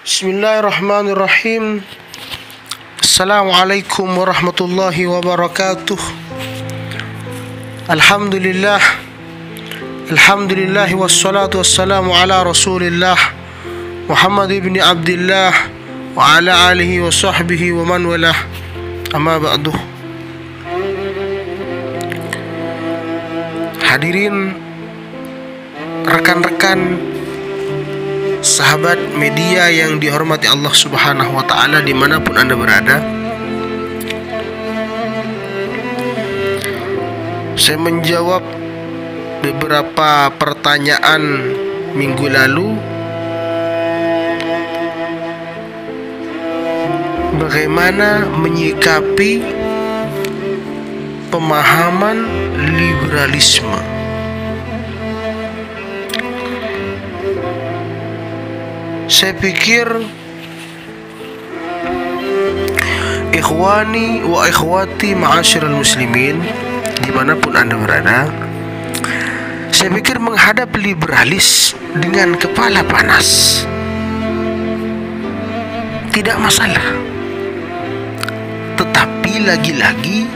Bismillahirrahmanirrahim. Assalamualaikum warahmatullahi wabarakatuh. Alhamdulillah. Alhamdulillah wassalatu wassalamu ala Rasulillah Muhammad ibn Abdullah wa ala alihi wa sahbihi wa man walah. Amma ba'du. Hadirin, rekan-rekan, sahabat media yang dihormati Allah Subhanahu wa ta'ala dimanapun Anda berada, saya menjawab beberapa pertanyaan minggu lalu bagaimana menyikapi pemahaman liberalisme. Saya pikir ikhwani wa ikhwati ma'asyiral muslimin dimanapun Anda berada, saya pikir menghadap liberalis dengan kepala panas tidak masalah. Tetapi lagi-lagi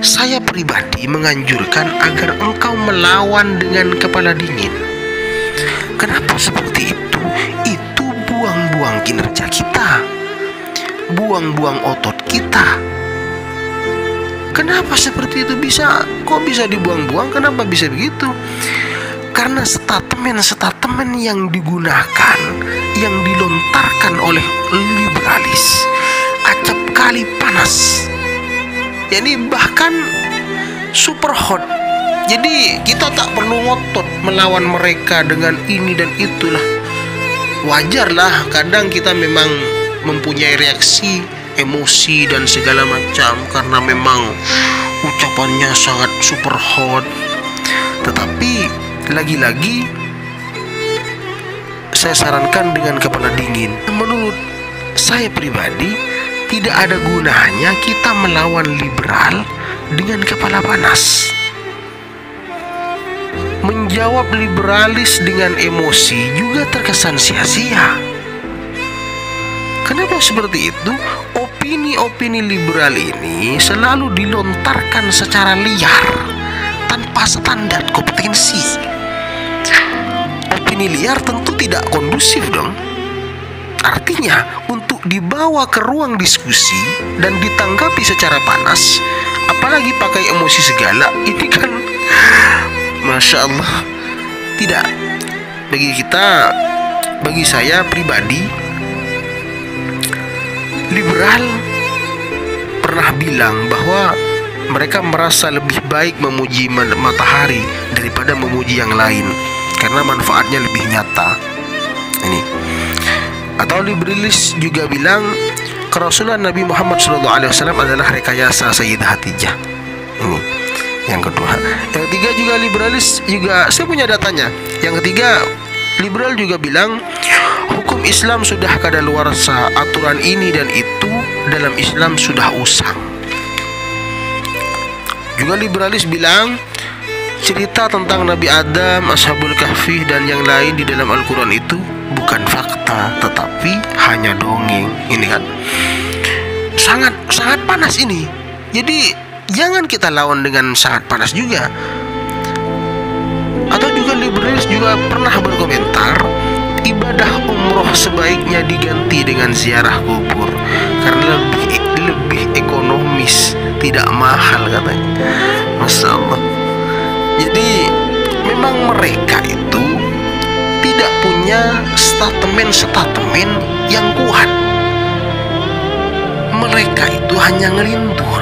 saya pribadi menganjurkan agar engkau melawan dengan kepala dingin. Kenapa seperti itu? Itu buang-buang kinerja kita, buang-buang otot kita. Kenapa seperti itu bisa? Kok bisa dibuang-buang? Kenapa bisa begitu? Karena statement-statement yang digunakan, yang dilontarkan oleh liberalis acap kali panas. Jadi bahkan super hot. Jadi kita tak perlu ngotot melawan mereka dengan ini dan itulah. Wajarlah kadang kita memang mempunyai reaksi emosi dan segala macam karena memang ucapannya sangat super hot. Tetapi lagi-lagi saya sarankan dengan kepala dingin. Menurut saya pribadi tidak ada gunanya kita melawan liberal dengan kepala panas. Menjawab liberalis dengan emosi juga terkesan sia-sia. Kenapa seperti itu? Opini-opini liberal ini selalu dilontarkan secara liar tanpa standar kompetensi. Opini liar tentu tidak kondusif dong. Artinya untuk dibawa ke ruang diskusi dan ditanggapi secara panas, apalagi pakai emosi segala, ini kan Masya Allah, tidak. Bagi saya pribadi, liberal pernah bilang bahwa mereka merasa lebih baik memuji matahari daripada memuji yang lain karena manfaatnya lebih nyata. Ini. Atau liberalis juga bilang kerasulan Nabi Muhammad SAW adalah rekayasa Sayyidah Khadijah. Ini yang kedua. Yang ketiga juga liberalis juga, saya punya datanya. Yang ketiga, liberal juga bilang hukum Islam sudah kadaluarsa, aturan ini dan itu dalam Islam sudah usang. Juga liberalis bilang cerita tentang Nabi Adam, Ashabul Kahfi dan yang lain di dalam Al-Quran itu bukan fakta tetapi hanya dongeng. Ini kan sangat panas ini. Jadi jangan kita lawan dengan sangat panas juga. Atau juga liberalis juga pernah berkomentar ibadah umroh sebaiknya diganti dengan ziarah kubur karena lebih ekonomis, tidak mahal katanya. Masya Allah. Jadi memang mereka itu tidak punya statement yang kuat. Mereka itu hanya ngelintur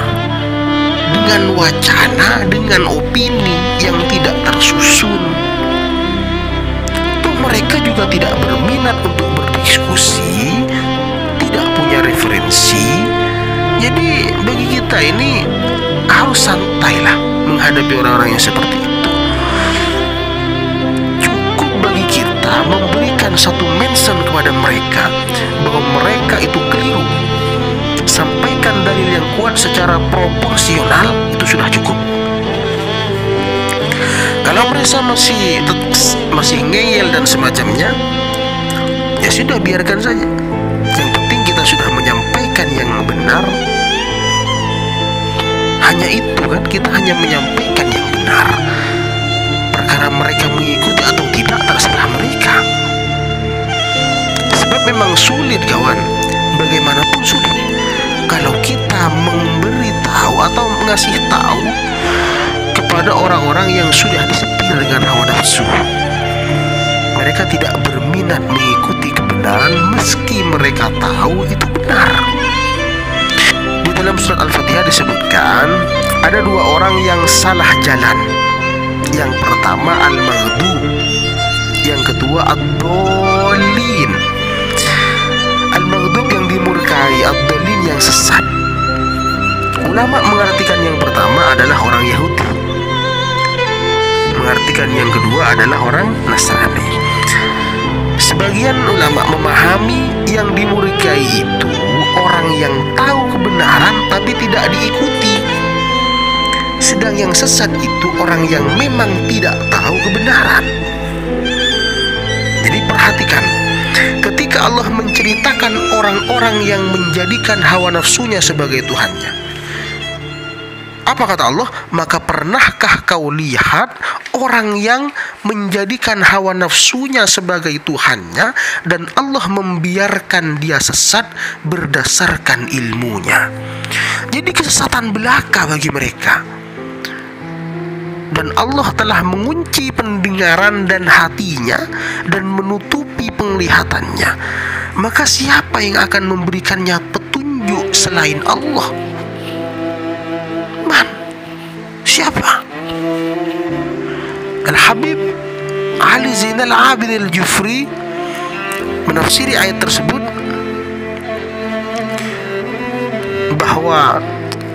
dengan wacana, dengan opini yang tidak tersusun. Tuh mereka juga tidak berminat untuk berdiskusi, tidak punya referensi. Jadi bagi kita ini harus santailah menghadapi orang-orang yang seperti itu. Cukup bagi kita memberikan satu mention kepada mereka bahwa mereka itu keliru. Sampaikan dalil yang kuat secara proporsional, itu sudah cukup. Kalau mereka masih ngeyel dan semacamnya, ya sudah biarkan saja. kita sudah menyampaikan yang benar, hanya itu kan, kita hanya menyampaikan yang benar. Perkara mereka mengikuti atau tidak terserah mereka. Sebab memang sulit kawan, bagaimanapun sulit. Kalau kita memberitahu atau mengasih tahu kepada orang-orang yang sudah disetir dengan hawa nafsu, mereka tidak berminat mengikuti kebenaran meski mereka tahu itu benar. Di dalam surat Al-Fatihah disebutkan ada dua orang yang salah jalan. Yang pertama al-maghdub, yang kedua ad-dallin. Al-maghdub yang dimurkai, ad-dallin yang sesat. Ulama mengartikan yang pertama adalah orang Yahudi, mengartikan yang kedua adalah orang Nasrani. Sebagian ulama memahami yang dimurkai itu orang yang tahu kebenaran tapi tidak diikuti. Sedang yang sesat itu orang yang memang tidak tahu kebenaran. Jadi perhatikan, ketika Allah menceritakan orang-orang yang menjadikan hawa nafsunya sebagai Tuhannya, apa kata Allah? Maka pernahkah kau lihat orang yang menjadikan hawa nafsunya sebagai Tuhannya dan Allah membiarkan dia sesat berdasarkan ilmunya? Jadi kesesatan belaka bagi mereka. Dan Allah telah mengunci pendengaran dan hatinya dan menutupi penglihatannya. Maka siapa yang akan memberikannya petunjuk selain Allah? Siapa? Al-Habib Ali Zainal Abidin Al-Jufri menafsiri ayat tersebut bahwa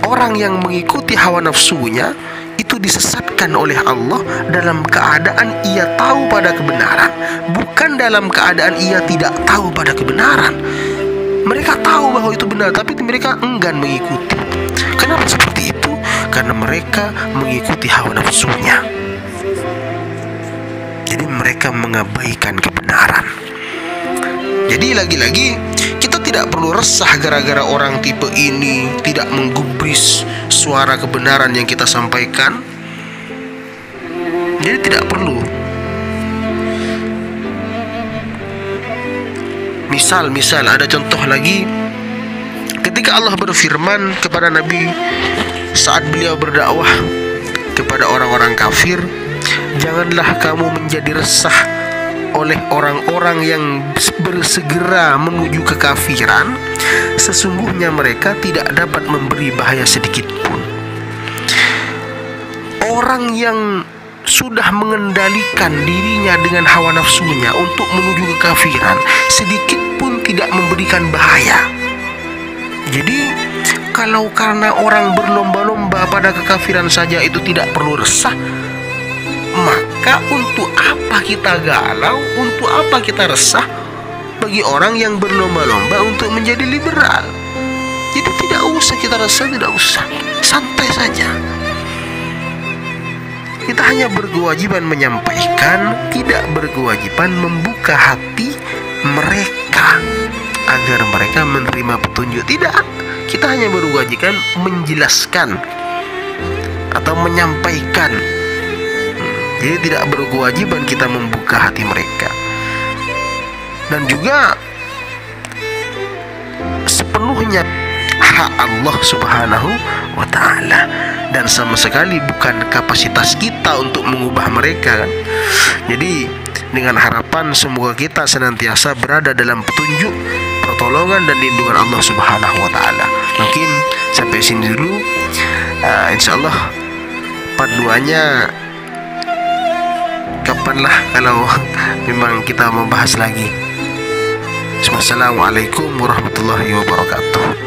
orang yang mengikuti hawa nafsunya itu disesatkan oleh Allah dalam keadaan ia tahu pada kebenaran, bukan dalam keadaan ia tidak tahu pada kebenaran. Mereka tahu bahwa itu benar, tapi mereka enggan mengikuti. Kenapa seperti itu? Karena mereka mengikuti hawa nafsunya. Jadi mereka mengabaikan kebenaran. Jadi lagi-lagi kita tidak perlu resah gara-gara orang tipe ini tidak menggubris suara kebenaran yang kita sampaikan. Jadi tidak perlu. Misal ada contoh lagi, ketika Allah berfirman kepada Nabi saat beliau berdakwah kepada orang-orang kafir, janganlah kamu menjadi resah oleh orang-orang yang bersegera menuju kekafiran, sesungguhnya mereka tidak dapat memberi bahaya sedikit pun. Orang yang sudah mengendalikan dirinya dengan hawa nafsunya untuk menuju kekafiran, sedikit pun tidak memberikan bahaya. Jadi kalau karena orang berlomba-lomba pada kekafiran saja itu tidak perlu resah, maka untuk apa kita galau, untuk apa kita resah bagi orang yang berlomba-lomba untuk menjadi liberal? Jadi tidak usah kita resah, tidak usah, santai saja. Kita hanya berkewajiban menyampaikan, tidak berkewajiban membuka hati mereka agar mereka menerima petunjuk. Tidak, kita hanya berkewajiban menjelaskan atau menyampaikan. Jadi tidak berkewajiban kita membuka hati mereka. Dan juga sepenuhnya hak Allah Subhanahu wa ta'ala, dan sama sekali bukan kapasitas kita untuk mengubah mereka kan? Jadi dengan harapan semoga kita senantiasa berada dalam petunjuk, pertolongan dan lindungan Allah Subhanahu wa ta'ala. Mungkin sampai sini dulu. Insyaallah part 2-nya kapanlah kalau memang kita membahas lagi. Wassalamualaikum warahmatullahi wabarakatuh.